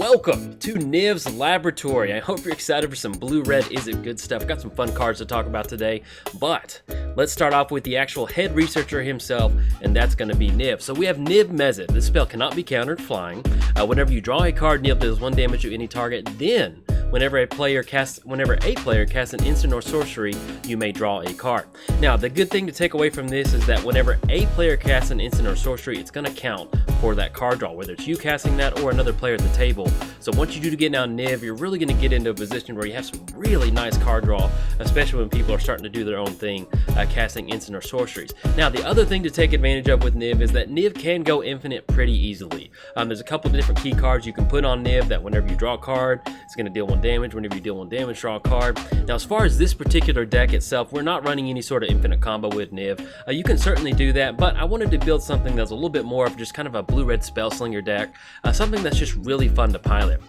Welcome to Niv's Laboratory. I hope you're excited for some blue-red is it good stuff. Got some fun cards to talk about today, but let's start off with the actual head researcher himself, and that's going to be Niv. So we have Niv-Mizzet. This spell cannot be countered flying. Whenever you draw a card, Niv deals 1 damage to any target. Then, whenever a player casts an instant or sorcery, you may draw a card. Now, the good thing to take away from this is that whenever a player casts an instant or sorcery, it's going to count for that card draw, whether it's you casting that or another player at the table. So once you do get down Niv, you're really going to get into a position where you have some really nice card draw, especially when people are starting to do their own thing, casting instant or sorceries. Now, the other thing to take advantage of with Niv is that Niv can go infinite pretty easily. There's a couple of different key cards you can put on Niv that whenever you draw a card, it's going to deal 1 damage. Whenever you deal 1 damage, draw a card. Now, as far as this particular deck itself, we're not running any sort of infinite combo with Niv. You can certainly do that, but I wanted to build something that's a little bit more of just kind of a blue-red spell slinger deck, something that's just really fun to pilot.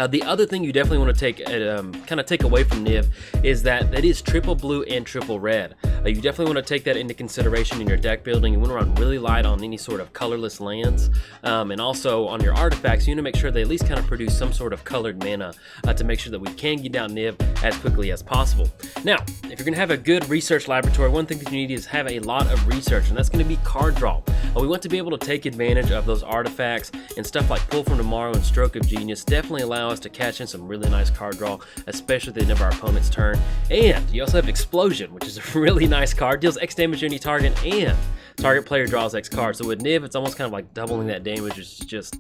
The other thing you definitely want to take away from Niv is that it is triple blue and triple red. You definitely want to take that into consideration in your deck building. You want to run really light on any sort of colorless lands, and also on your artifacts, you want to make sure they at least kind of produce some sort of colored mana to make sure that we can get down Niv as quickly as possible. Now, if you're going to have a good research laboratory, one thing that you need is have a lot of research, and that's going to be card draw. We want to be able to take advantage of those artifacts and stuff like Pull from Tomorrow and Stroke of Genius. Definitely allow us to catch in some really nice card draw, especially at the end of our opponent's turn. And you also have Explosion, which is a really nice card. Deals X damage to any target, and target player draws X cards. So with Niv, it's almost kind of like doubling that damage. It's just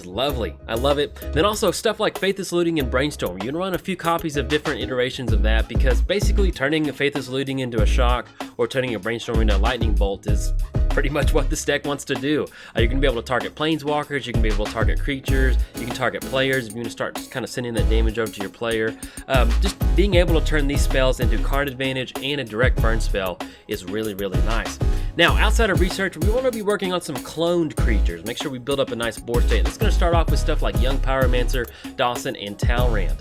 lovely. I love it. Then also stuff like Faithless Looting and Brainstorm. You can run a few copies of different iterations of that, because basically turning a Faithless Looting into a shock or turning a Brainstorm into a lightning bolt is pretty much what this deck wants to do. You're going to be able to target planeswalkers, you can be able to target creatures, you can target players if you're going to start kind of sending that damage over to your player. Just being able to turn these spells into card advantage and a direct burn spell is really, really nice. Now, outside of research, we want to be working on some cloned creatures. Make sure we build up a nice board state. It's going to start off with stuff like Young Pyromancer, Dawson, and Talrand.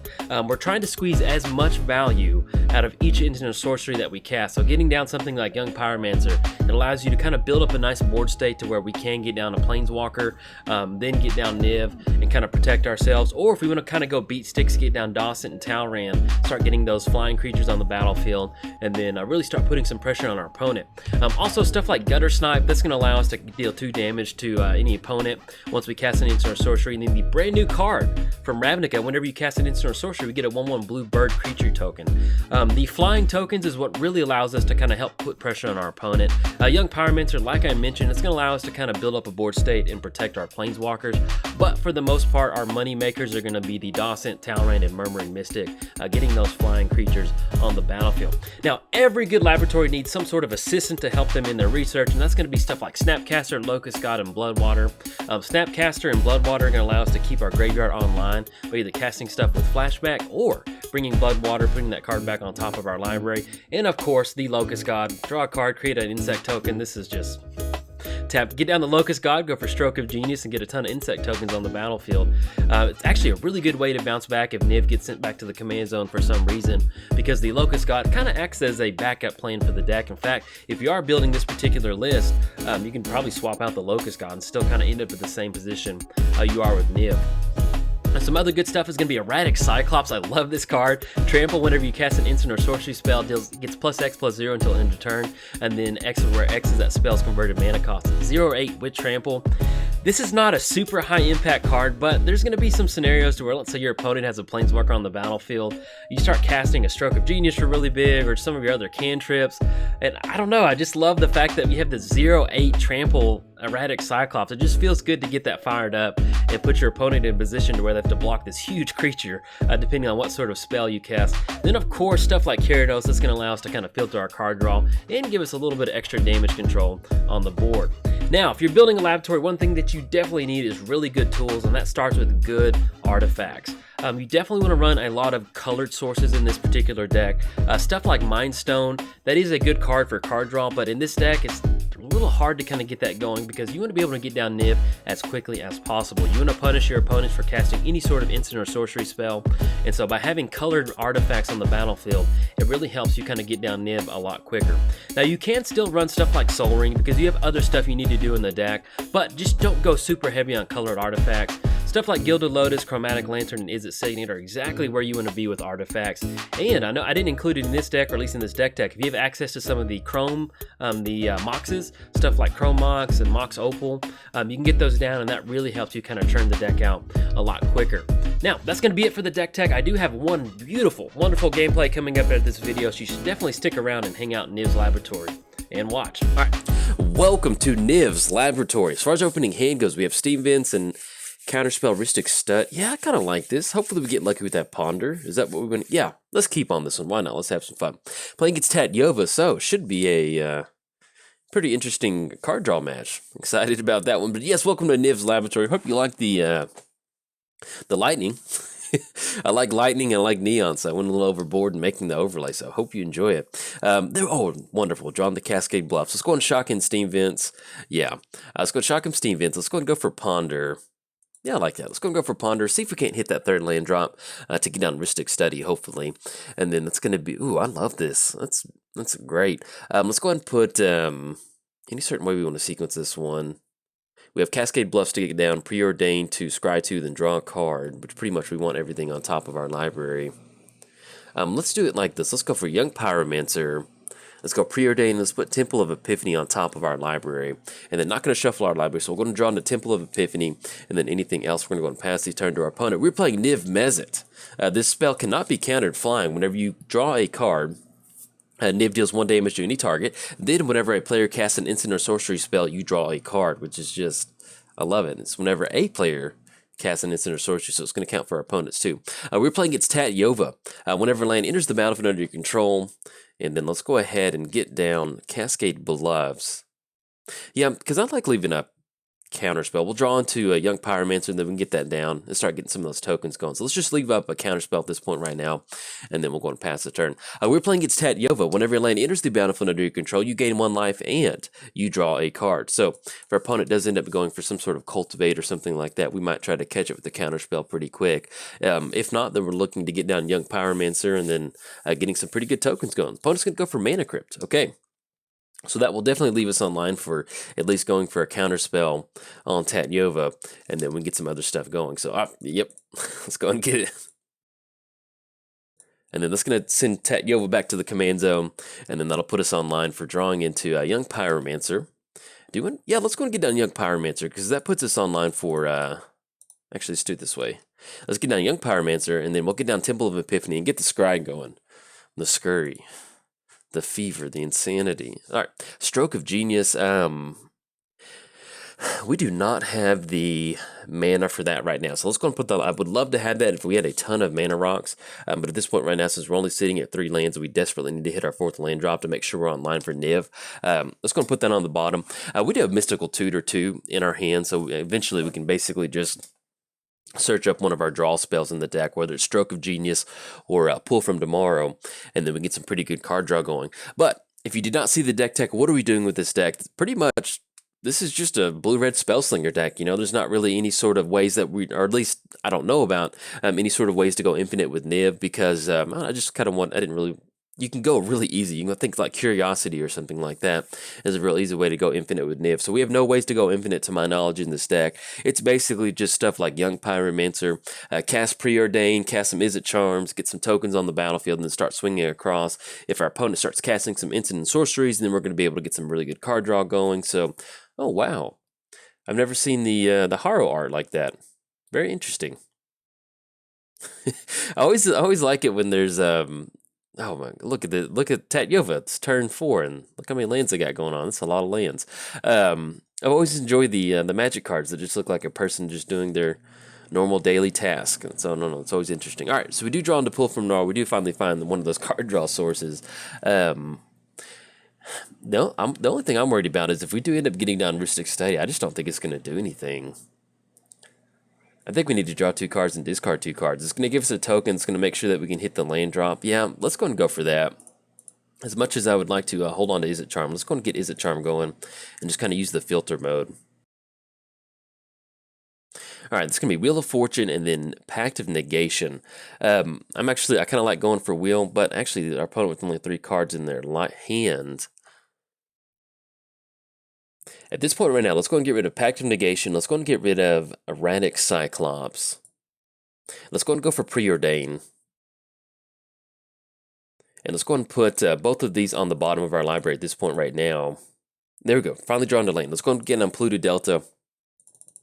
We're trying to squeeze as much value out of each instant sorcery that we cast. So getting down something like Young Pyromancer, it allows you to kind of build up a nice board state to where we can get down a Planeswalker, then get down Niv and kind of protect ourselves. Or if we want to kind of go beat sticks, get down Dawson and Talrand, start getting those flying creatures on the battlefield, and then really start putting some pressure on our opponent. Also, stuff like Gutter Snipe, that's going to allow us to deal 2 damage to any opponent once we cast an instant or sorcery. And then the brand new card from Ravnica, whenever you cast an instant or sorcery, we get a 1/1 blue bird creature token. The flying tokens is what really allows us to kind of help put pressure on our opponent. Young Pyromancer, like I mentioned, it's going to allow us to kind of build up a board state and protect our planeswalkers, but for the most part, our money makers are going to be the Dawson, Talrand, and Murmuring Mystic, getting those flying creatures on the battlefield. Now, every good laboratory needs some sort of assistant to help them in their research, and that's going to be stuff like Snapcaster, Locust God, and Bloodwater. Snapcaster and Bloodwater are going to allow us to keep our graveyard online by either casting stuff with flashback or bringing Bloodwater, putting that card back on top of our library. And of course, the Locust God. Draw a card, create an insect token. This is just get down the Locust God, go for Stroke of Genius, and get a ton of insect tokens on the battlefield. It's actually a really good way to bounce back if Niv gets sent back to the command zone for some reason, because the Locust God kind of acts as a backup plan for the deck. In fact, if you are building this particular list, you can probably swap out the Locust God and still kind of end up at the same position you are with Niv. Some other good stuff is going to be Erratic Cyclops. I love this card. Trample, whenever you cast an instant or sorcery spell, gets +X/+0 until end of turn, and then X is where X is that spell's converted mana cost. 0/8 with Trample. This is not a super high impact card, but there's going to be some scenarios to where, let's say your opponent has a Planeswalker on the battlefield, you start casting a Stroke of Genius for really big, or some of your other cantrips, and I don't know, I just love the fact that we have the 0/8 Trample Erratic Cyclops. It just feels good to get that fired up and put your opponent in a position to where they have to block this huge creature, depending on what sort of spell you cast. Then of course, stuff like Gyarados, that's going to allow us to kind of filter our card draw and give us a little bit of extra damage control on the board. Now, if you're building a laboratory, one thing that you definitely need is really good tools, and that starts with good artifacts. You definitely want to run a lot of colored sources in this particular deck. Stuff like Mind Stone, that is a good card for card draw, but in this deck, it's a little hard to kind of get that going because you want to be able to get down Niv as quickly as possible. You want to punish your opponents for casting any sort of instant or sorcery spell, and so by having colored artifacts on the battlefield, it really helps you kind of get down Niv a lot quicker. Now, you can still run stuff like Soul Ring because you have other stuff you need to do in the deck, but just don't go super heavy on colored artifacts. Stuff like Gilded Lotus, Chromatic Lantern, and Izzet Signet are exactly where you want to be with artifacts. And I know I didn't include it in this deck, or at least in this deck tech. If you have access to some of the Chrome, Moxes, stuff like Chrome Mox and Mox Opal, you can get those down, and that really helps you kind of turn the deck out a lot quicker. Now, that's going to be it for the deck tech. I do have one beautiful, wonderful gameplay coming up at this video, so you should definitely stick around and hang out in Niv's laboratory and watch. All right, welcome to Niv's laboratory. As far as opening hand goes, we have Steam Vents and Counterspell Ristic Stud. Yeah, I kind of like this. Hopefully we get lucky with that Ponder. Is that what we're going to... Yeah, let's keep on this one. Why not? Let's have some fun. Playing against Tatyova, so should be a pretty interesting card draw match. Excited about that one. But yes, welcome to Niv's laboratory. Hope you like the lightning. I like lightning and I like neon, so I went a little overboard in making the overlay, so I hope you enjoy it. Oh, wonderful. Drawing the Cascade Bluffs. Let's go and shock in Steam Vents. Yeah. Let's go shock him Steam Vents. Let's go and go for Ponder. Yeah, I like that. Let's go and go for Ponder. See if we can't hit that third land drop to get down Ristic Study, hopefully. And then that's going to be... Ooh, I love this. That's great. Let's go ahead and put... any certain way we want to sequence this one. We have Cascade Bluffs to get down, Preordain to Scry 2, then draw a card, which pretty much we want everything on top of our library. Let's do it like this. Let's go for Young Pyromancer. Let's go Preordain. Let's put Temple of Epiphany on top of our library. And then not going to shuffle our library, so we're going to draw into Temple of Epiphany, and then anything else we're going to go and pass the turn to our opponent. We're playing Niv-Mizzet. This spell cannot be countered flying. Whenever you draw a card, Niv deals 1 damage to any target. Then whenever a player casts an instant or sorcery spell, you draw a card, which is just, I love it. It's whenever a player casts an instant or sorcery, so it's going to count for our opponents too. We're playing against Tatyova. Whenever land enters the battlefield under your control, and then let's go ahead and get down Cascade Bluffs. Yeah, because I like leaving up counterspell. We'll draw into a Young Pyromancer, and then we can get that down and start getting some of those tokens going. So let's just leave up a counterspell at this point right now, and then we'll go and pass the turn. We're playing against Tatyova. Whenever your land enters the battlefield under your control, you gain 1 life and you draw a card. So if our opponent does end up going for some sort of Cultivate or something like that, we might try to catch it with the counterspell pretty quick. If not, then we're looking to get down Young Pyromancer and then getting some pretty good tokens going. Opponent's going to go for Mana Crypt. Okay. So that will definitely leave us online for at least going for a counterspell on Tatyova, and then we can get some other stuff going. So, yep, let's go and get it. And then that's going to send Tatyova back to the command zone, and then that'll put us online for drawing into Young Pyromancer. Yeah, let's go and get down Young Pyromancer, because that puts us online for, actually, let's do it this way. Let's get down Young Pyromancer, and then we'll get down Temple of Epiphany and get the Scry going. The Scurry. The fever, the insanity. All right, Stroke of Genius. We do not have the mana for that right now, so let's go and put that. I would love to have that if we had a ton of mana rocks, but at this point right now, since we're only sitting at 3 lands, we desperately need to hit our 4th land drop to make sure we're online for Niv. Let's go and put that on the bottom. We do have Mystical Tutor too in our hand, so eventually we can basically just search up one of our draw spells in the deck, whether it's Stroke of Genius or Pull from Tomorrow, and then we get some pretty good card draw going. But if you did not see the deck tech, what are we doing with this deck? Pretty much, this is just a blue-red Spellslinger deck. You know, there's not really any sort of ways that we, or at least I don't know about, any sort of ways to go infinite with Niv, because I just kind of want, I didn't really... You can go really easy. You can think like Curiosity or something like that is a real easy way to go infinite with Niv. So we have no ways to go infinite to my knowledge in this deck. It's basically just stuff like Young Pyromancer, cast Preordain, cast some Izzet Charms, get some tokens on the battlefield, and then start swinging across. If our opponent starts casting some instant and sorceries, then we're going to be able to get some really good card draw going. So, oh wow. I've never seen the Haro art like that. Very interesting. I always like it when there's... Oh my! Look at Tatyova. It's turn 4, and look how many lands they got going on. That's a lot of lands. I've always enjoyed the magic cards that just look like a person just doing their normal daily task. So no, it's always interesting. All right, so we do draw into Pull from Tomorrow. We do finally find one of those card draw sources. No, the only thing I'm worried about is if we do end up getting down Ristic Study, I just don't think it's going to do anything. I think we need to draw 2 cards and discard 2 cards. It's going to give us a token. It's going to make sure that we can hit the land drop. Yeah, let's go and go for that. As much as I would like to hold on to Izzet Charm, let's go and get Izzet Charm going and just kind of use the filter mode. All right, it's going to be Wheel of Fortune and then Pact of Negation. I kind of like going for Wheel, but actually our opponent with only 3 cards in their hand. At this point right now, let's go and get rid of Pact of Negation. Let's go and get rid of Erratic Cyclops. Let's go and go for Preordain. And let's go and put both of these on the bottom of our library at this point right now. There we go. Finally drawn to lane. Let's go and get on Pluto Delta.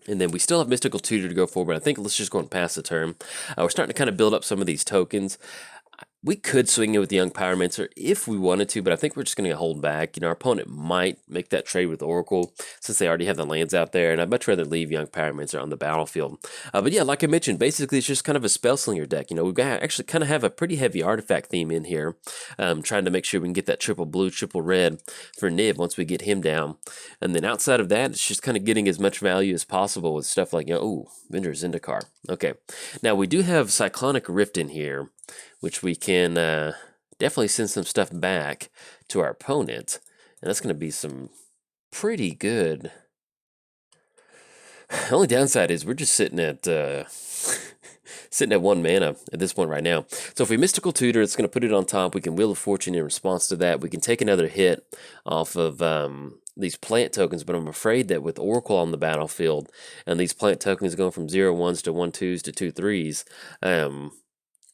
And then we still have Mystical Tutor to go for, but I think let's just go and pass the turn. We're starting to kind of build up some of these tokens. We could swing it with the Young Pyromancer if we wanted to, but I think we're just going to hold back. You know, our opponent might make that trade with Oracle since they already have the lands out there, and I'd much rather leave Young Pyromancer on the battlefield. But yeah, like I mentioned, basically it's just kind of a Spellslinger deck. You know, we've got actually kind of have a pretty heavy artifact theme in here, trying to make sure we can get that triple blue, triple red for Niv once we get him down. And then outside of that, it's just kind of getting as much value as possible with stuff like, you know, ooh, Vendor Zendikar. Okay, now we do have Cyclonic Rift in here, which we can definitely send some stuff back to our opponent. And that's going to be some pretty good. The only downside is we're just sitting at sitting at 1 mana at this point right now. So if we Mystical Tutor, it's going to put it on top. We can Wheel of Fortune in response to that. We can take another hit off of these plant tokens, but I'm afraid that with Oracle on the battlefield and these plant tokens going from 0/1s to 1/2s to 2/3s,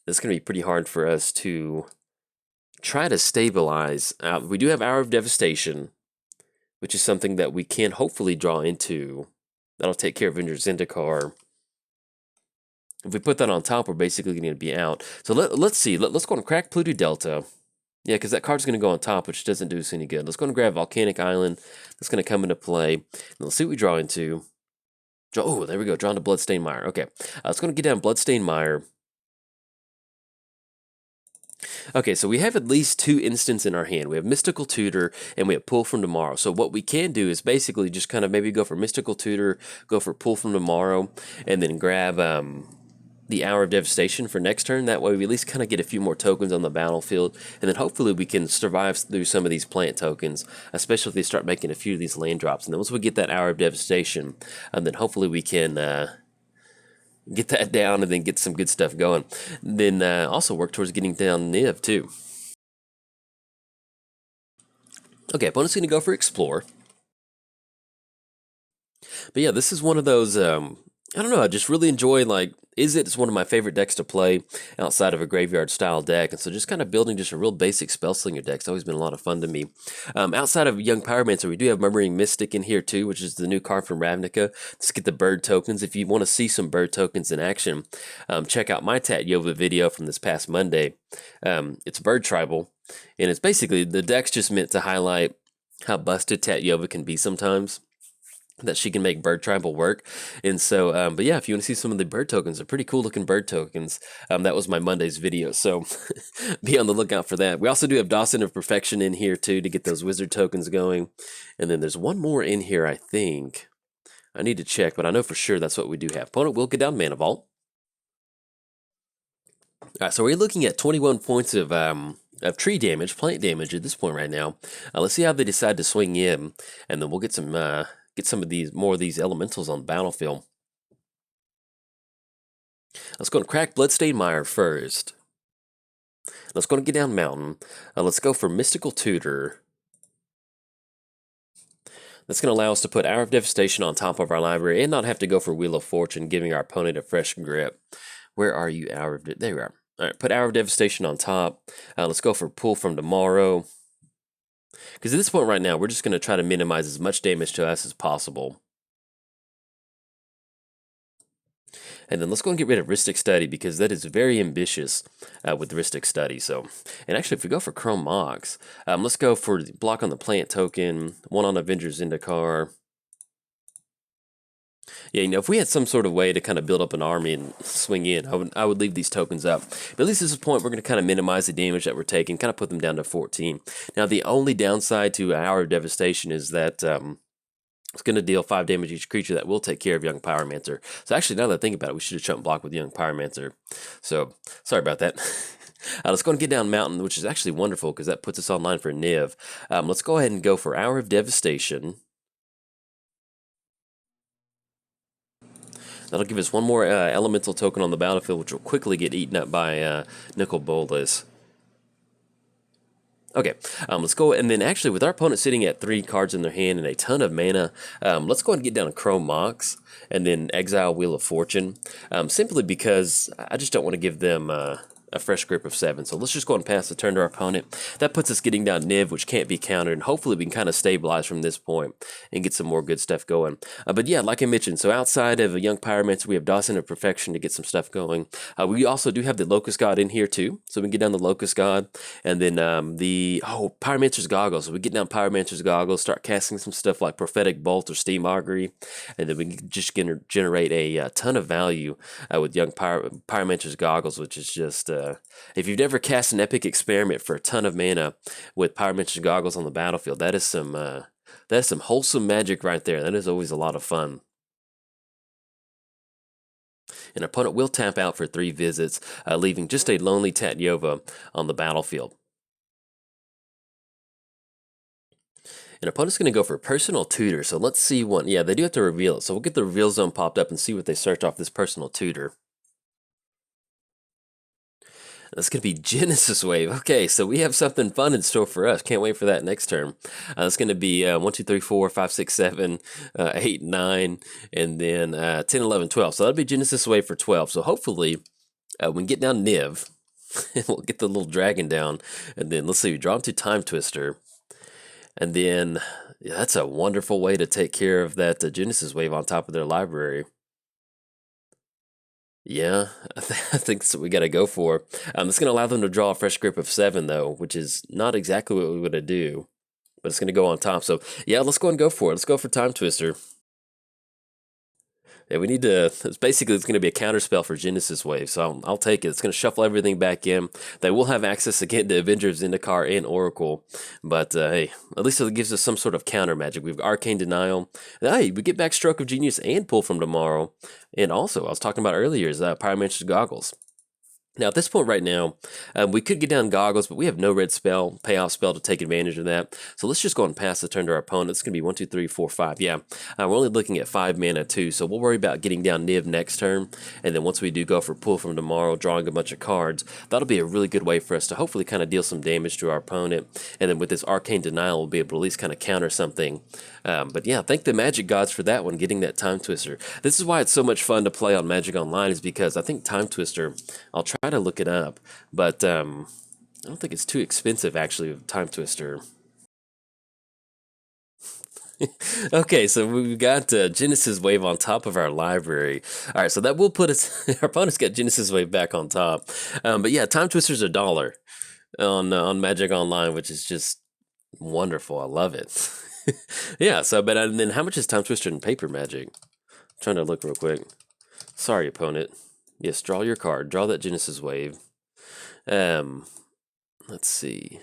it's going to be pretty hard for us to try to stabilize. We do have Hour of Devastation, which is something that we can hopefully draw into. That'll take care of Vendor Zendikar. If we put that on top, we're basically going to be out. So let's see. Let's go and crack Pluto Delta. Yeah, because that card's going to go on top, which doesn't do us any good. Let's go and grab Volcanic Island. That's going to come into play. And let's see what we draw into. Oh, there we go. Drawn to Bloodstained Mire. Okay, let's go and get down Bloodstained Mire. Okay, so we have at least 2 instants in our hand. We have Mystical Tutor, and we have Pull from Tomorrow. So what we can do is basically just kind of maybe go for Mystical Tutor, go for Pull from Tomorrow, and then grab the Hour of Devastation for next turn. That way we at least kind of get a few more tokens on the battlefield, and then hopefully we can survive through some of these plant tokens, especially if they start making a few of these land drops. And then once we get that Hour of Devastation, and then hopefully we can get that down and then get some good stuff going. Then also work towards getting down Niv too. Okay, opponent's going to go for Explore. But yeah, this is one of those, I don't know, I just really enjoy, like, it's one of my favorite decks to play outside of a graveyard style deck, and so just kind of building just a real basic Spellslinger deck has always been a lot of fun to me. Outside of Young Pyromancer, we do have Murmuring Mystic in here too, which is the new card from Ravnica. Let's get the bird tokens. If you want to see some bird tokens in action, check out my Tat Yova video from this past Monday. It's Bird Tribal, and it's basically, the deck's just meant to highlight how busted Tat Yova can be sometimes, that she can make bird tribal work. And so but yeah, if you want to see some of the bird tokens, they're pretty cool looking bird tokens. That was my Monday's video, so be on the lookout for that. We also do have Dawson of Perfection in here too to get those wizard tokens going. And then there's one more in here, I think. I need to check, but I know for sure that's what we do have. Opponent will get down Mana Vault. Alright, so we're looking at 21 points of tree damage, plant damage at this point right now. Let's see how they decide to swing in, and then we'll get some more of these elementals on the battlefield. Let's go and crack Bloodstained Mire first. Let's go and get down Mountain. Let's go for Mystical Tutor. That's going to allow us to put Hour of Devastation on top of our library and not have to go for Wheel of Fortune, giving our opponent a fresh grip. Where are you, Hour of Devastation? There you are. All right, put Hour of Devastation on top. Let's go for Pull from Tomorrow. Because at this point right now, we're just going to try to minimize as much damage to us as possible. And then let's go and get rid of Rhystic Study, because that is very ambitious with Rhystic Study. So, and actually, if we go for Chrome Mox, let's go for block on the plant token, 1 on Avenger Zendikar. Yeah, you know, if we had some sort of way to kind of build up an army and swing in, I would leave these tokens up. But at least at this point, we're going to kind of minimize the damage that we're taking, kind of put them down to 14. Now, the only downside to Hour of Devastation is that it's going to deal 5 damage each creature. That will take care of Young Pyromancer. So actually, now that I think about it, we should have chump blocked with Young Pyromancer. So, sorry about that. Let's go and get down Mountain, which is actually wonderful because that puts us online for Niv. Let's go ahead and go for Hour of Devastation. That'll give us one more elemental token on the battlefield, which will quickly get eaten up by Nicol Bolas. Okay, let's go, and then actually with our opponent sitting at 3 cards in their hand and a ton of mana, let's go ahead and get down a Chrome Mox, and then exile Wheel of Fortune, simply because I just don't want to give them a fresh grip of 7. So let's just go ahead and pass the turn to our opponent. That puts us getting down Niv, which can't be countered, and hopefully we can kind of stabilize from this point and get some more good stuff going. But yeah, like I mentioned, so outside of a Young Pyromancer, we have Dawson of Perfection to get some stuff going. We also do have the Locust God in here too, so we can get down the Locust God, and then Pyromancer's Goggles. So we get down Pyromancer's Goggles, start casting some stuff like Prophetic Bolt or Steam Augury, and then we can just generate a ton of value with Young Pyromancer's Goggles, which is just if you've never cast an Epic Experiment for a ton of mana with Pyromancer's Goggles on the battlefield, that is some wholesome magic right there. That is always a lot of fun. An opponent will tap out for 3 visits, leaving just a lonely Tatyova on the battlefield. An opponent's going to go for Personal Tutor, so let's see one. Yeah, they do have to reveal it, so we'll get the reveal zone popped up and see what they search off this Personal Tutor. That's going to be Genesis Wave. Okay, so we have something fun in store for us. Can't wait for that next turn. It's going to be 1, 2, 3, 4, 5, 6, 7, 8, 9, and then 10, 11, 12. So that'll be Genesis Wave for 12. So hopefully we can get down Niv. We'll get the little dragon down. And then let's see, we draw him to Time Twister. And then yeah, that's a wonderful way to take care of that Genesis Wave on top of their library. Yeah, I think that's what we got to go for. It's going to allow them to draw a fresh grip of 7, though, which is not exactly what we would do, but it's going to go on top. So, yeah, let's go and go for it. Let's go for Time Twister. Yeah, we need to, it's going to be a counter spell for Genesis Wave, so I'll take it. It's going to shuffle everything back in. They will have access again to Avengers, Zendikar, and Oracle, but hey, at least it gives us some sort of counter magic. We've got Arcane Denial. And, hey, we get back Stroke of Genius and Pull from Tomorrow, and also, I was talking about earlier, is Pyromancer's Goggles. Now, at this point right now, we could get down Goggles, but we have no red spell, payoff spell to take advantage of that. So let's just go and pass the turn to our opponent. It's going to be 1, 2, 3, 4, 5. Yeah, we're only looking at 5 mana too, so we'll worry about getting down Niv next turn. And then once we do go for Pull from Tomorrow, drawing a bunch of cards, that'll be a really good way for us to hopefully kind of deal some damage to our opponent. And then with this Arcane Denial, we'll be able to at least kind of counter something. But yeah, thank the Magic Gods for that one, getting that Time Twister. This is why it's so much fun to play on Magic Online, is because I think Time Twister, I'll try to look it up, but I don't think it's too expensive actually with Time Twister. Okay, so we've got Genesis Wave on top of our library. All right, so that will put us, our opponent's got Genesis Wave back on top. But yeah, Time Twister's $1 on Magic Online, which is just wonderful. I love it. Yeah, so, but and then how much is Time Twister in Paper Magic? I'm trying to look real quick. Sorry, opponent. Yes, draw your card. Draw that Genesis Wave. Let's see.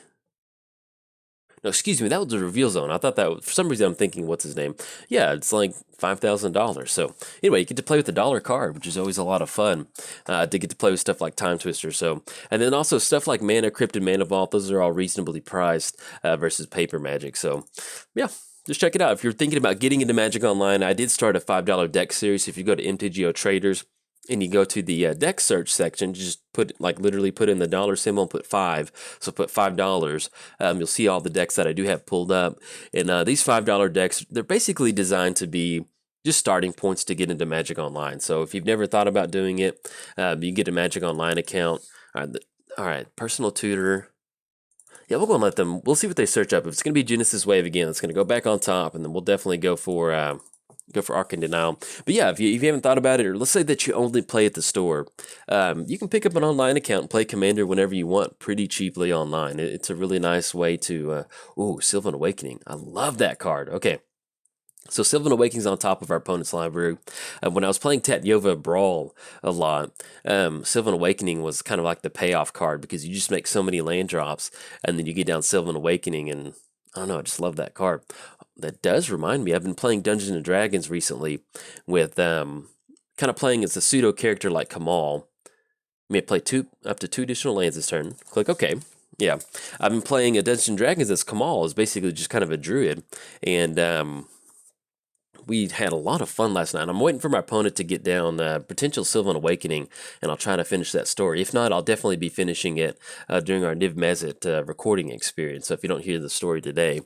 No, excuse me, that was the reveal zone. I thought that was, for some reason I'm thinking, what's his name? Yeah, it's like $5,000. So anyway, you get to play with the dollar card, which is always a lot of fun to get to play with stuff like Time Twister. So, and then also stuff like Mana Crypt and Mana Vault, those are all reasonably priced versus Paper Magic. So yeah, just check it out. If you're thinking about getting into Magic Online, I did start a $5 deck series. If you go to MTGO Traders, and you go to the deck search section, just put, like, literally put in the dollar symbol and put 5. So put $5. You'll see all the decks that I do have pulled up. And these $5 decks, they're basically designed to be just starting points to get into Magic Online. So if you've never thought about doing it, you can get a Magic Online account. All right, Personal Tutor. Yeah, we'll go and let them, we'll see what they search up. If it's going to be Genesis Wave again, it's going to go back on top, and then we'll definitely go for Arcane Denial. But yeah, if you haven't thought about it, or let's say that you only play at the store, you can pick up an online account and play Commander whenever you want pretty cheaply online. It's a really nice way to, Sylvan Awakening. I love that card. Okay. So Sylvan Awakening's on top of our opponent's library. When I was playing Tatyova Brawl a lot, Sylvan Awakening was kind of like the payoff card, because you just make so many land drops, and then you get down Sylvan Awakening, and I don't know, I just love that card. That does remind me, I've been playing Dungeons and Dragons recently with kind of playing as a pseudo character like Kamal. You may play up to 2 additional lands this turn. Click OK. Yeah, I've been playing a Dungeons and Dragons as Kamal, is basically just kind of a druid, and we had a lot of fun last night. I'm waiting for my opponent to get down potential Sylvan Awakening, and I'll try to finish that story. If not, I'll definitely be finishing it during our Niv-Mizzet recording experience. So if you don't hear the story today,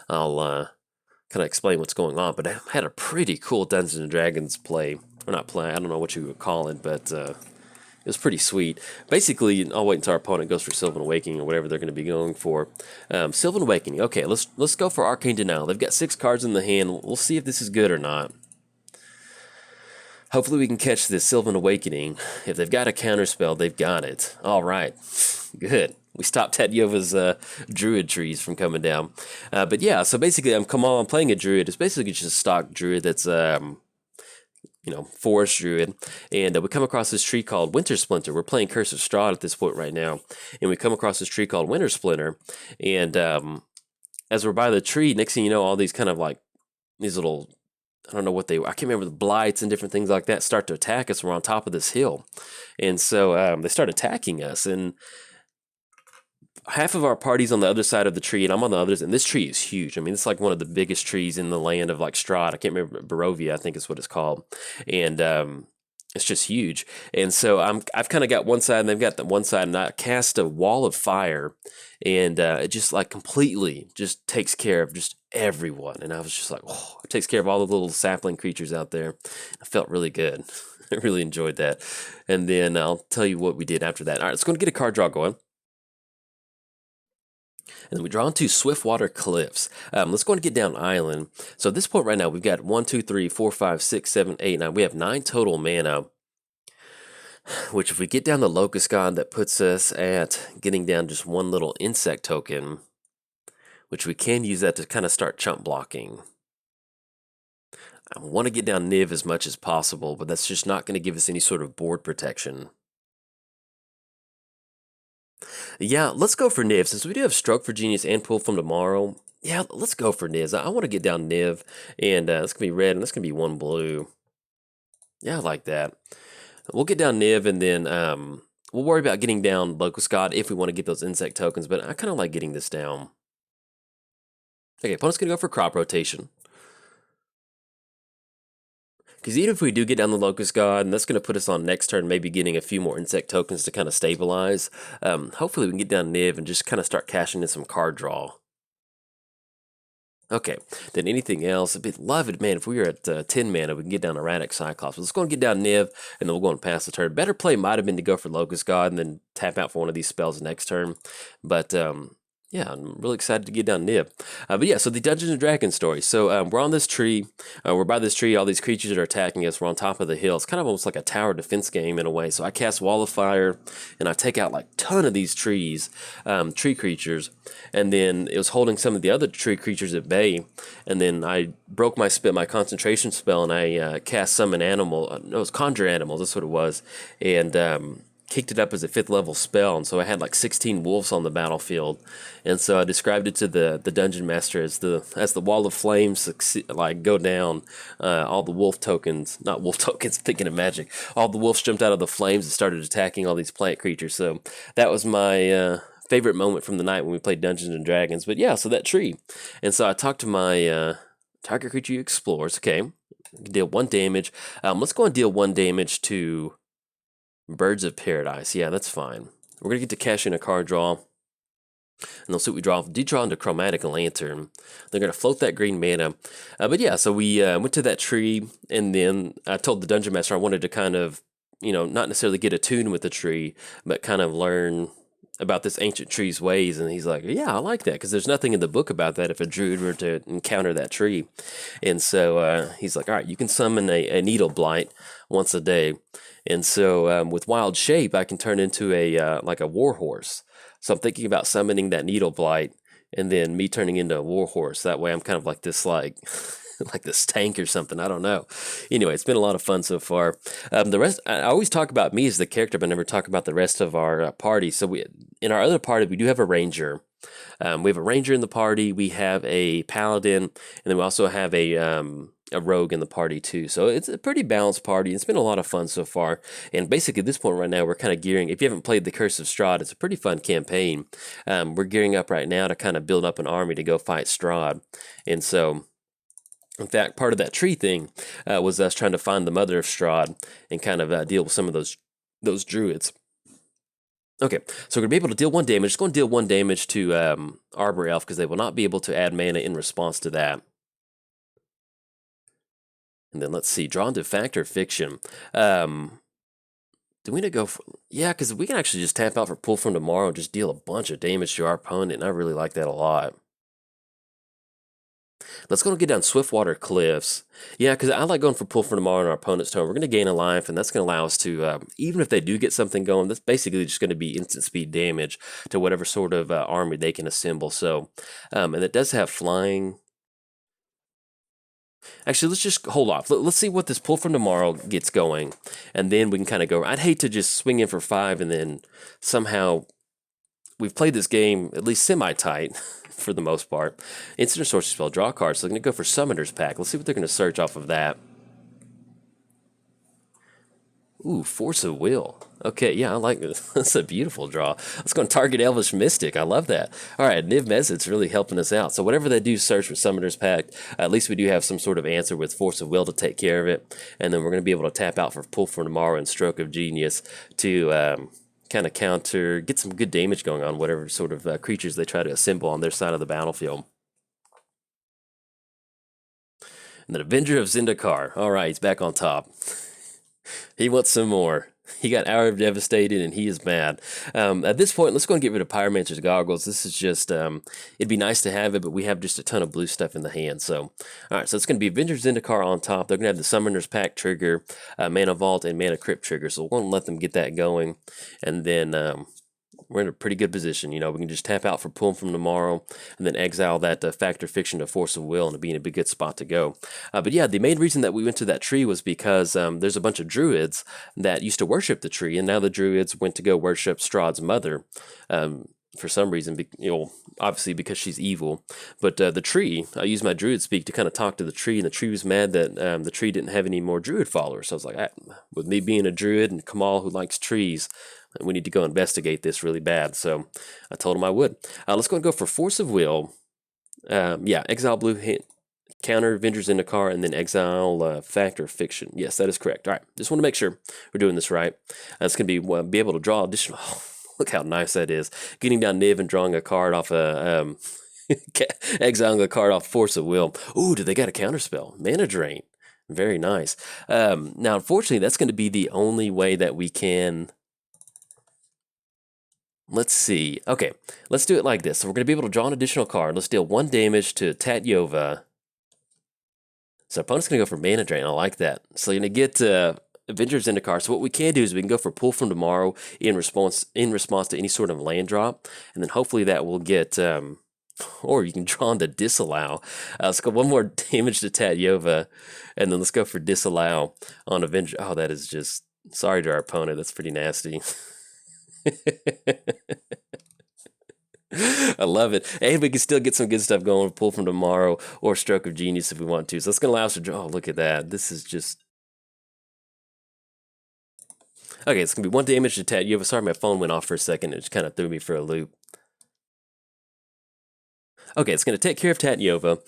I'll kind of explain what's going on. But I had a pretty cool Dungeons and Dragons play, or not play, I don't know what you would call it, but it was pretty sweet. Basically, I'll wait until our opponent goes for Sylvan Awakening or whatever they're going to be going for. Sylvan Awakening. Okay, let's go for Arcane Denial. They've got 6 cards in the hand. We'll see if this is good or not. Hopefully we can catch this Sylvan Awakening. If they've got a counterspell, they've got it. All right, good. We stopped Tadyova's Druid trees from coming down. But yeah, so basically I'm playing a Druid. It's basically just a stock Druid that's forest druid, and we come across this tree called Winter Splinter. We're playing Curse of Strahd at this point right now, and we come across this tree called Winter Splinter, and as we're by the tree, next thing you know, all these kind of like these little, I don't know what they were, I can't remember, the blights and different things like that start to attack us. We're on top of this hill, and so they start attacking us, and half of our party's on the other side of the tree, and I'm on the others, and this tree is huge. I mean, it's like one of the biggest trees in the land of like Strahd. I can't remember, Barovia, I think is what it's called, and it's just huge. And so I've kind of got one side, and they've got the one side, and I cast a wall of fire, and it just like completely just takes care of just everyone. And I was just like, oh, it takes care of all the little sapling creatures out there. I felt really good. I really enjoyed that. And then I'll tell you what we did after that. All right, let's go and get a card draw going. And then we draw into Swiftwater Cliffs. Let's go and get down island. So at this point right now, we've got 1, 2, 3, 4, 5, 6, 7, 8, 9. We have 9 total mana, which if we get down the Locust God, that puts us at getting down just 1 little insect token, which we can use that to kind of start chump blocking. I want to get down Niv as much as possible, but that's just not going to give us any sort of board protection. Yeah, let's go for Niv. Since we do have Stroke for Genius and Pull from Tomorrow, yeah, let's go for Niv. I want to get down Niv, and that's going to be red, and that's going to be 1 blue. Yeah, I like that. We'll get down Niv, and then we'll worry about getting down Locust God if we want to get those insect tokens, but I kind of like getting this down. Okay, opponent's going to go for Crop Rotation. Because even if we do get down the Locust God, and that's going to put us on next turn, maybe getting a few more insect tokens to kind of stabilize, hopefully we can get down Niv and just kind of start cashing in some card draw. Okay, then anything else, I'd love it, man, if we were at 10 mana, we can get down Erratic Cyclops. Let's go and get down Niv, and then we'll go and pass the turn. Better play might have been to go for Locust God and then tap out for one of these spells next turn. But yeah, I'm really excited to get down Niv. But yeah, so the Dungeons and Dragons story. So we're on this tree. We're by this tree. All these creatures that are attacking us. We're on top of the hill. It's kind of almost like a tower defense game in a way. So I cast Wall of Fire, and I take out like a ton of these tree creatures. And then it was holding some of the other tree creatures at bay. And then I broke my concentration spell, and I cast Summon Animal. No, it was Conjure Animals. That's what it was. And kicked it up as a 5th level spell, and so I had like 16 wolves on the battlefield, and so I described it to the dungeon master as the wall of flames go down, all the wolf tokens, not wolf tokens, thinking of magic, all the wolves jumped out of the flames and started attacking all these plant creatures. So that was my favorite moment from the night when we played Dungeons and Dragons. But yeah, so that tree, and so I talked to my target creature explores. Okay, deal 1 damage. Let's go and deal 1 damage to Birds of Paradise. Yeah, that's fine. We're going to get to cash in a card draw. And they'll see what we draw. Draw into Chromatic Lantern. They're going to float that green mana. But yeah, so we went to that tree, and then I told the Dungeon Master I wanted to kind of, not necessarily get attuned with the tree, but kind of learn about this ancient tree's ways. And he's like, yeah, I like that, because there's nothing in the book about that if a druid were to encounter that tree. And so he's like, all right, you can summon a Needle Blight once a day. And so with Wild Shape, I can turn into a warhorse. So I'm thinking about summoning that Needle Blight, and then me turning into a warhorse. That way I'm kind of like this like this tank or something. I don't know. Anyway, it's been a lot of fun so far. The rest, I always talk about me as the character, but never talk about the rest of our party. So in our other party, we do have a ranger. We have a ranger in the party. We have a paladin, and then we also have a rogue in the party too. So it's a pretty balanced party. It's been a lot of fun so far. And basically at this point right now, we're kind of gearing, if you haven't played the Curse of Strahd, it's a pretty fun campaign. We're gearing up right now to kind of build up an army to go fight Strahd. And so In fact, part of that tree thing was us trying to find the mother of Strahd and kind of deal with some of those druids. Okay, so we're going to be able to deal 1 damage. It's going to deal 1 damage to Arbor Elf because they will not be able to add mana in response to that. And then let's see, drawn to fact or fiction. Do we need to go for... Yeah, because we can actually just tap out for Pull from Tomorrow and just deal a bunch of damage to our opponent, and I really like that a lot. Let's go and get down Swiftwater Cliffs. Yeah, because I like going for Pull from Tomorrow on our opponent's turn. We're going to gain a life, and that's going to allow us to, even if they do get something going, that's basically just going to be instant speed damage to whatever sort of army they can assemble. So, and it does have flying. Actually, let's just hold off. Let's see what this Pull from Tomorrow gets going, and then we can kind of go. I'd hate to just swing in for 5 and then somehow we've played this game at least semi-tight for the most part. Instant or sorcery spell, draw cards. So they're going to go for Summoner's Pack. Let's see what they're going to search off of that. Ooh, Force of Will. Okay, yeah, I like this. That's a beautiful draw. Let's go and target Elvish Mystic. I love that. All right, Niv-Mizzet's really helping us out. So whatever they do search for Summoner's Pact, at least we do have some sort of answer with Force of Will to take care of it. And then we're going to be able to tap out for Pull for Tomorrow and Stroke of Genius to kind of counter, get some good damage going on whatever sort of creatures they try to assemble on their side of the battlefield. And then Avenger of Zendikar. All right, he's back on top. He wants some more. He got Hour of Devastated, and he is mad. At this point, let's go and get rid of Pyromancer's Goggles. This is just, it'd be nice to have it, but we have just a ton of blue stuff in the hand. So, all right, so it's going to be Avenger Zendikar on top. They're going to have the Summoner's Pact trigger, Mana Vault, and Mana Crypt trigger. So we'll let them get that going. And then we're in a pretty good position. You know, we can just tap out for Pull from Tomorrow and then exile that Fact or Fiction to Force of Will, and it'd be in a big good spot to go. But yeah, the main reason that we went to that tree was because there's a bunch of druids that used to worship the tree, and now the druids went to go worship Strahd's mother. For some reason, you know, obviously because she's evil. But the tree, I used my druid speak to kind of talk to the tree, and the tree was mad that the tree didn't have any more druid followers. So I was like, with me being a druid and Kamal who likes trees, we need to go investigate this really bad. So I told him I would. Let's go and go for Force of Will. Yeah, exile blue hit, counter Avengers Zendikar, and then exile Fact or Fiction. Yes, that is correct. All right, just want to make sure we're doing this right. It's going to be able to draw additional... Look how nice that is. Getting down Niv and drawing a card off a... exiling a card off Force of Will. Ooh, do they got a counterspell? Mana Drain. Very nice. Now, unfortunately, that's going to be the only way that we can... Let's see. Okay, let's do it like this. So we're going to be able to draw an additional card. Let's deal 1 damage to Tatyova. So opponent's going to go for Mana Drain. I like that. So you're going to get... Avengers Zendikar. So what we can do is we can go for Pull from Tomorrow in response to any sort of land drop, and then hopefully that will get, or you can draw into Disallow. Let's go 1 more damage to Tatyova, and then let's go for Disallow on Avenger. Oh, that is just, sorry to our opponent, that's pretty nasty. I love it. And we can still get some good stuff going with Pull from Tomorrow or Stroke of Genius if we want to. So it's going to allow us to draw. Oh, look at that. This is just... Okay, it's going to be 1 damage to Tatyova. Sorry, my phone went off for a second. It just kind of threw me for a loop. Okay, it's going to take care of Tatyova.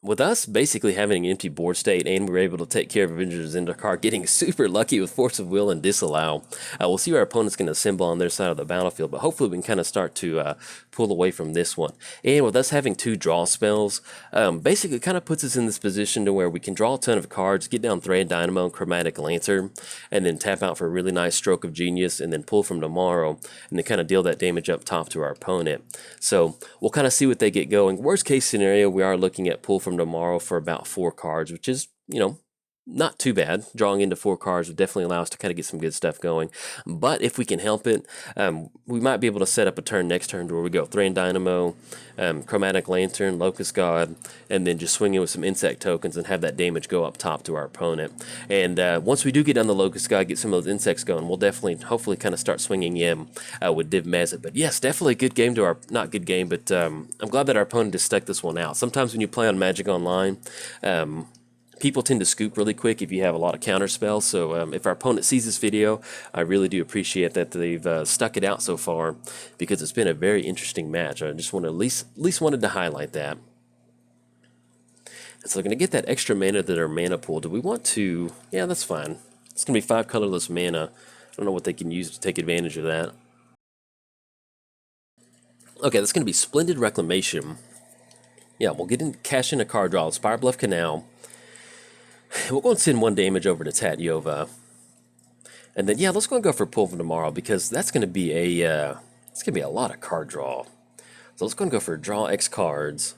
With us basically having an empty board state, and we were able to take care of Avengers Zendikar, getting super lucky with Force of Will and Disallow. We'll see what our opponent's going to assemble on their side of the battlefield, but hopefully we can kind of start to pull away from this one. And with us having 2 draw spells, basically kind of puts us in this position to where we can draw a ton of cards, get down Thread Dynamo and Chromatic Lantern, and then tap out for a really nice Stroke of Genius, and then Pull from Tomorrow, and then kind of deal that damage up top to our opponent. So we'll kind of see what they get going. Worst case scenario, we are looking at Pull from Tomorrow for about 4 cards, which is, you know, not too bad. Drawing into 4 cards would definitely allow us to kind of get some good stuff going. But if we can help it, we might be able to set up a turn next turn where we go Thran Dynamo, Chromatic Lantern, Locust God, and then just swing in with some insect tokens and have that damage go up top to our opponent. And once we do get down the Locust God, get some of those insects going, we'll definitely, hopefully, kind of start swinging in with Niv-Mizzet. But yes, definitely a good game to our, not good game, but I'm glad that our opponent just stuck this one out. Sometimes when you play on Magic Online, people tend to scoop really quick if you have a lot of counter spells. So if our opponent sees this video, I really do appreciate that they've stuck it out so far, because it's been a very interesting match. I just want to at least wanted to highlight that. So we're going to get that extra mana to their mana pool. Do we want to... Yeah, that's fine. It's going to be 5 colorless mana. I don't know what they can use to take advantage of that. Okay, that's going to be Splendid Reclamation. Yeah, we'll cash in a card draw. Spire Bluff Canal. We'll go and send 1 damage over to Tatyova. And then, yeah, let's go and go for Pull from Tomorrow, because that's going to be it's going to be a lot of card draw. So let's go and go for Draw X cards.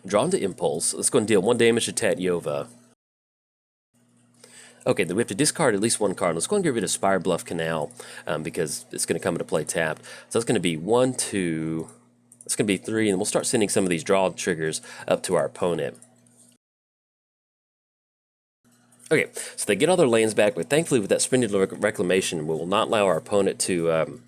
Draw into Impulse. Let's go and deal 1 damage to Tatyova. Okay, then we have to discard at least 1 card. Let's go and get rid of Spire Bluff Canal, because it's going to come into play tapped. So it's going to be 1, 2... It's going to be 3, and we'll start sending some of these draw triggers up to our opponent. Okay, so they get all their lands back, but thankfully with that Splendid Reclamation, we will not allow our opponent to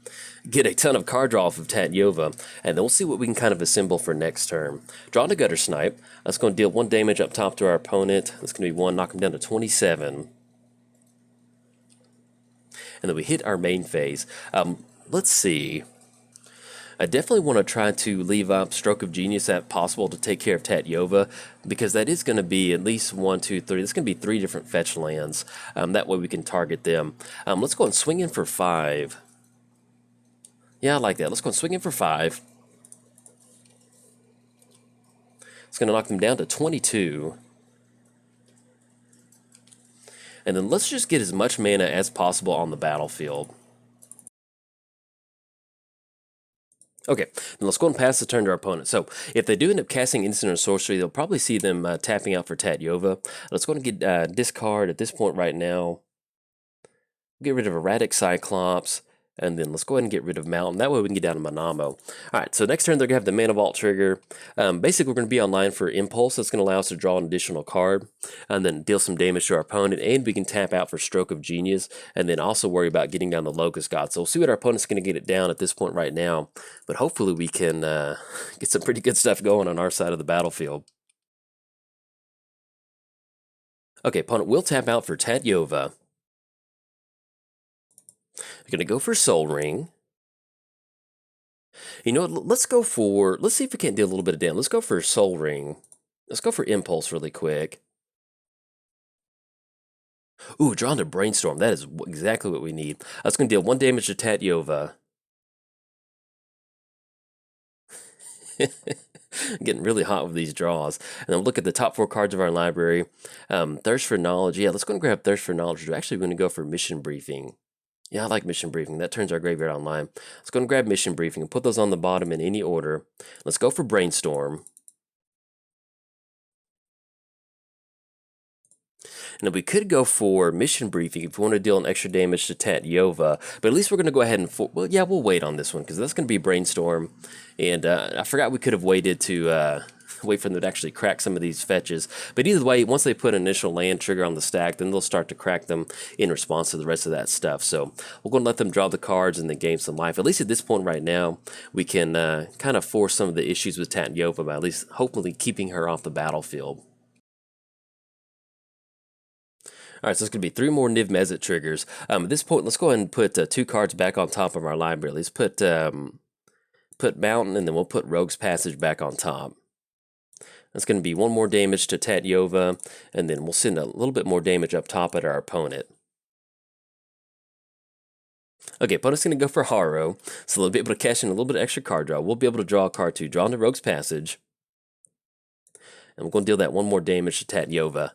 get a ton of card draw off of Tatyova, and then we'll see what we can kind of assemble for next turn. Draw into Gutter Snipe. That's going to deal 1 damage up top to our opponent. That's going to be 1, knock him down to 27. And then we hit our main phase. Let's see. I definitely want to try to leave up Stroke of Genius at possible to take care of Tatyova, because that is going to be at least 1, 2, 3. It's going to be 3 different fetch lands. That way we can target them. Let's go and swing in for 5. Yeah, I like that. Let's go and swing in for 5. It's going to knock them down to 22. And then let's just get as much mana as possible on the battlefield. Okay, then let's go and pass the turn to our opponent. So if they do end up casting instant or sorcery, they'll probably see them tapping out for Tatyova. Let's go and get discard at this point right now. Get rid of Erratic Cyclops, and then let's go ahead and get rid of Mountain. That way we can get down to Manamo. Alright, so next turn they're going to have the Mana Vault trigger. Basically we're going to be online for Impulse. That's going to allow us to draw an additional card, and then deal some damage to our opponent, and we can tap out for Stroke of Genius, and then also worry about getting down the Locust God. So we'll see what our opponent's going to get it down at this point right now, but hopefully we can get some pretty good stuff going on our side of the battlefield. Okay, opponent will tap out for Tatyova. We're going to go for Soul Ring. You know what, let's see if we can't do a little bit of damage. Let's go for Soul Ring. Let's go for Impulse really quick. Ooh, drawn to Brainstorm. That is exactly what we need. That's going to deal 1 damage to Tatyova. Getting really hot with these draws. And then look at the top 4 cards of our library. Thirst for Knowledge. Yeah, let's go and grab Thirst for Knowledge. Actually, we're going to go for Mission Briefing. Yeah, I like Mission Briefing. That turns our graveyard online. Let's go and grab Mission Briefing and put those on the bottom in any order. Let's go for Brainstorm. And then we could go for Mission Briefing if we want to deal an extra damage to Tatyova. But at least we're going to go ahead and... Well, yeah, we'll wait on this one, because that's going to be Brainstorm. And I forgot we could have waited to... wait for them to actually crack some of these fetches. But either way, once they put an initial land trigger on the stack, then they'll start to crack them in response to the rest of that stuff. So we're going to let them draw the cards and then gain some life. At least at this point right now, we can kind of force some of the issues with Tatyova by at least hopefully keeping her off the battlefield. Alright, so it's going to be 3 more Niv-Mizzet triggers. At this point, let's go ahead and put 2 cards back on top of our library. Let's put Mountain, and then we'll put Rogue's Passage back on top. That's going to be 1 more damage to Tatyova, and then we'll send a little bit more damage up top at our opponent. Okay, opponent's going to go for Haro, so they'll be able to cash in a little bit of extra card draw. We'll be able to draw a card to draw into Rogue's Passage, and we're going to deal that 1 more damage to Tatyova.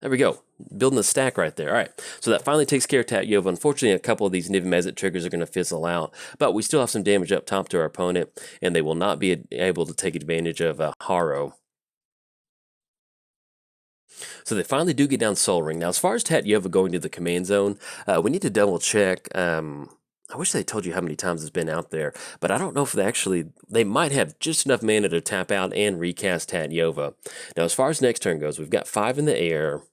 There we go. Building the stack right there. All right, so that finally takes care of Tatyova. Unfortunately, a couple of these Niv-Mizzet triggers are going to fizzle out, but we still have some damage up top to our opponent, and they will not be able to take advantage of Haro. So they finally do get down Soul Ring. Now, as far as Tatyova going to the command zone, we need to double check. I wish they told you how many times it's been out there, but I don't know if they might have just enough mana to tap out and recast Tatyova. Now, as far as next turn goes, we've got 5 in the air.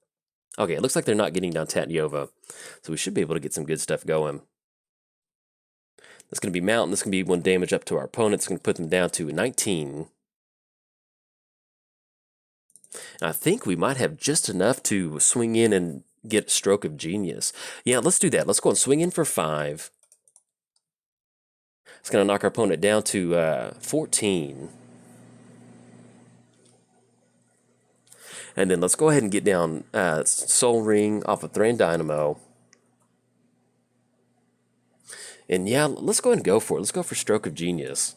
Okay, it looks like they're not getting down Tatyova, so we should be able to get some good stuff going. That's going to be Mountain. That's going to be 1 damage up to our opponent. It's going to put them down to 19. And I think we might have just enough to swing in and get Stroke of Genius. Yeah, let's do that. Let's go and swing in for 5. It's going to knock our opponent down to 14. And then let's go ahead and get down Soul Ring off of Thran Dynamo. And yeah, let's go ahead and go for it. Let's go for Stroke of Genius.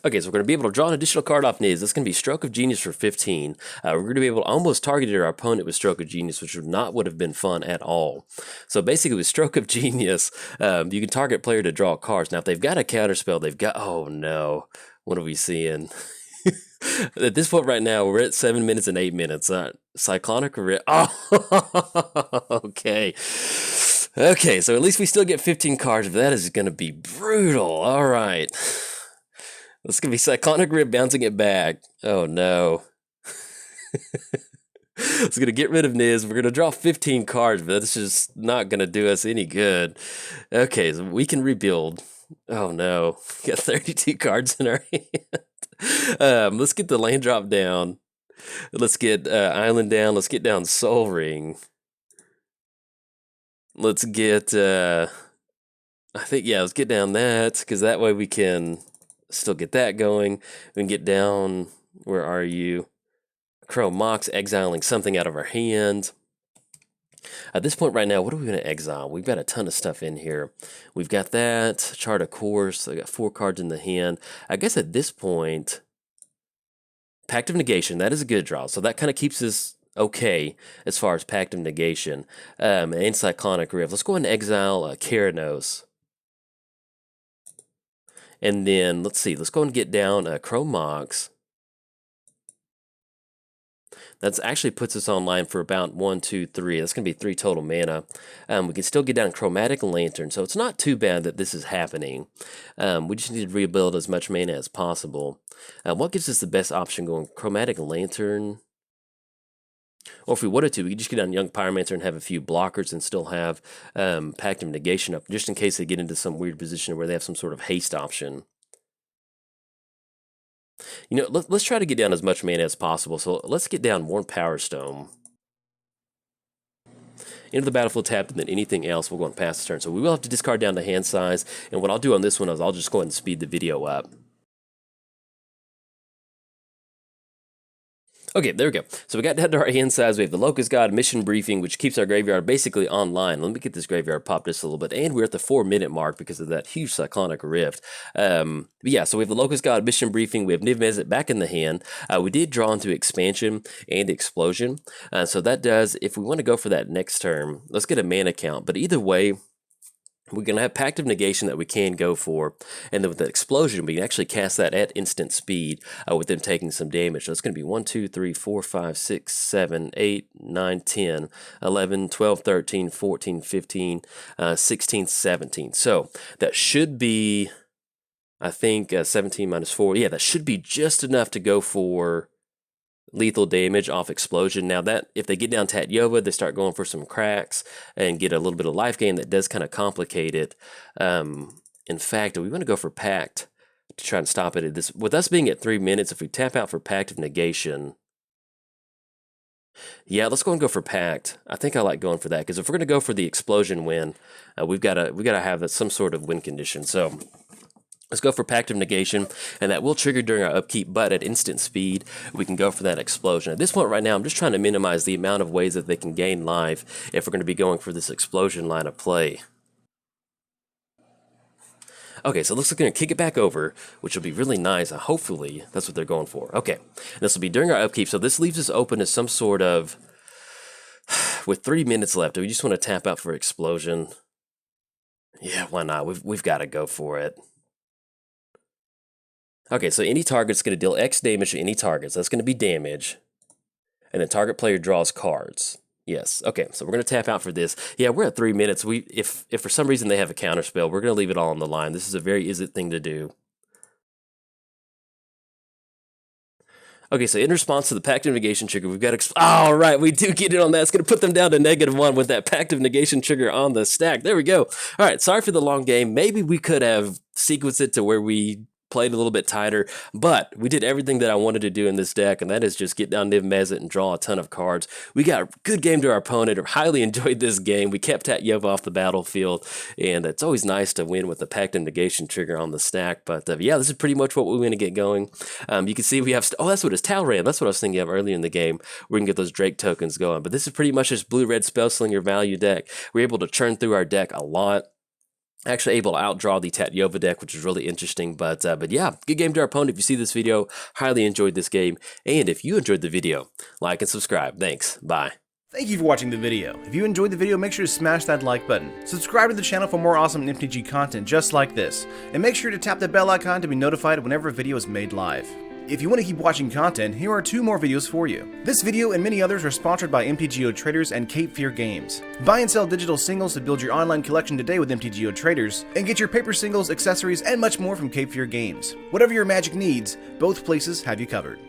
Okay, so we're going to be able to draw an additional card off Niz. That's going to be Stroke of Genius for 15. We're going to be able to almost target our opponent with Stroke of Genius, which would have been fun at all. So basically with Stroke of Genius, you can target player to draw cards. Now if they've got a counterspell, they've got... Oh no, what are we seeing? At this point right now, we're at 7 minutes and 8 minutes. Cyclonic Rift... Oh, okay. Okay, so at least we still get 15 cards, but that is going to be brutal. All right. This could be Cyclonic Rib bouncing it back. Oh no. It's going to get rid of Niz. We're going to draw 15 cards, but that's just not going to do us any good. Okay, so we can rebuild. Oh no. We got 32 cards in our hand. Let's get the land drop down. Let's get Island down. Let's get down Soul Ring. Let's get... I think, yeah, let's get down that, because that way we can... still get that going. We can get down, where are you? Crow Mox, exiling something out of our hand. At this point right now, what are we going to exile? We've got a ton of stuff in here. We've got that, Chart of Course. I got 4 cards in the hand. I guess at this point, Pact of Negation, that is a good draw. So that kind of keeps us okay as far as Pact of Negation. And Cyclonic Rift. Let's go ahead and exile Keranos. And then, let's see, let's go and get down Crow Mox. That actually puts us online for about 1, 2, 3. That's going to be 3 total mana. We can still get down Chromatic Lantern, so it's not too bad that this is happening. We just need to rebuild as much mana as possible. What gives us the best option going? Chromatic Lantern... Or if we wanted to, we could just get on Young Pyromancer and have a few blockers and still have Pact of Negation up, just in case they get into some weird position where they have some sort of haste option. You know, let's try to get down as much mana as possible. So let's get down Worn Power Stone. Into the battlefield tapped, and then anything else will go on past this turn. So we will have to discard down to hand size. And what I'll do on this one is I'll just go ahead and speed the video up. Okay, there we go. So we got down to our hand size. We have the Locust God Mission Briefing, which keeps our graveyard basically online. Let me get this graveyard popped just a little bit. And we're at the 4-minute mark because of that huge Cyclonic Rift. But yeah, so we have the Locust God Mission Briefing. We have Niv-Mizzet back in the hand. We did draw into Expansion and Explosion. So that does, if we want to go for that next turn, let's get a mana count. But either way, we're going to have Pact of Negation that we can go for, and then with the Explosion, we can actually cast that at instant speed with them taking some damage. So it's going to be 1, 2, 3, 4, 5, 6, 7, 8, 9, 10, 11, 12, 13, 14, 15, 16, 17. So that should be, I think, 17 minus 4. Yeah, that should be just enough to go for lethal damage off Explosion. Now that, if they get down Tatyova, they start going for some cracks and get a little bit of life gain. That does kind of complicate it. In fact, we want to go for Pact to try and stop it at this. With us being at 3 minutes, if we tap out for Pact of Negation, yeah, let's go and go for Pact. I think I like going for that, because if we're going to go for the Explosion win, we got to have some sort of win condition. So let's go for Pact of Negation, and that will trigger during our upkeep, but at instant speed, we can go for that Explosion. At this point right now, I'm just trying to minimize the amount of ways that they can gain life if we're going to be going for this Explosion line of play. Okay, so it looks like they're going to kick it back over, which will be really nice. Hopefully, that's what they're going for. Okay, this will be during our upkeep, so this leaves us open to some sort of... With 3 minutes left, do we just want to tap out for Explosion? Yeah, why not? We've got to go for it. Okay, so any target's going to deal X damage to any target. So that's going to be damage. And the target player draws cards. Yes. Okay, so we're going to tap out for this. Yeah, we're at 3 minutes. If for some reason they have a counterspell, we're going to leave it all on the line. This is a very Izzet thing to do. Okay, so in response to the Pact of Negation trigger, we've got... All right, we do get it on that. It's going to put them down to -1 with that Pact of Negation trigger on the stack. There we go. All right, sorry for the long game. Maybe we could have sequenced it to where we played a little bit tighter, but we did everything that I wanted to do in this deck, and that is just get down Niv-Mizzet and draw a ton of cards. We got a good game to our opponent. I highly enjoyed this game. We kept Tatyova off the battlefield, and it's always nice to win with the Pact of Negation trigger on the stack. But yeah, this is pretty much what we want to get going. You can see we have, oh, that's what it's Talran. That's what I was thinking of earlier in the game. We can get those Drake tokens going. But this is pretty much just blue-red Spellslinger value deck. We're able to churn through our deck a lot. Actually able to outdraw the Tatyova deck, which is really interesting. But yeah, good game to our opponent. If you see this video, highly enjoyed this game. And if you enjoyed the video, like and subscribe. Thanks. Bye. Thank you for watching the video. If you enjoyed the video, make sure to smash that like button. Subscribe to the channel for more awesome MTG content just like this. And make sure to tap the bell icon to be notified whenever a video is made live. If you want to keep watching content, here are 2 more videos for you. This video and many others are sponsored by MTGO Traders and Cape Fear Games. Buy and sell digital singles to build your online collection today with MTGO Traders, and get your paper singles, accessories, and much more from Cape Fear Games. Whatever your Magic needs, both places have you covered.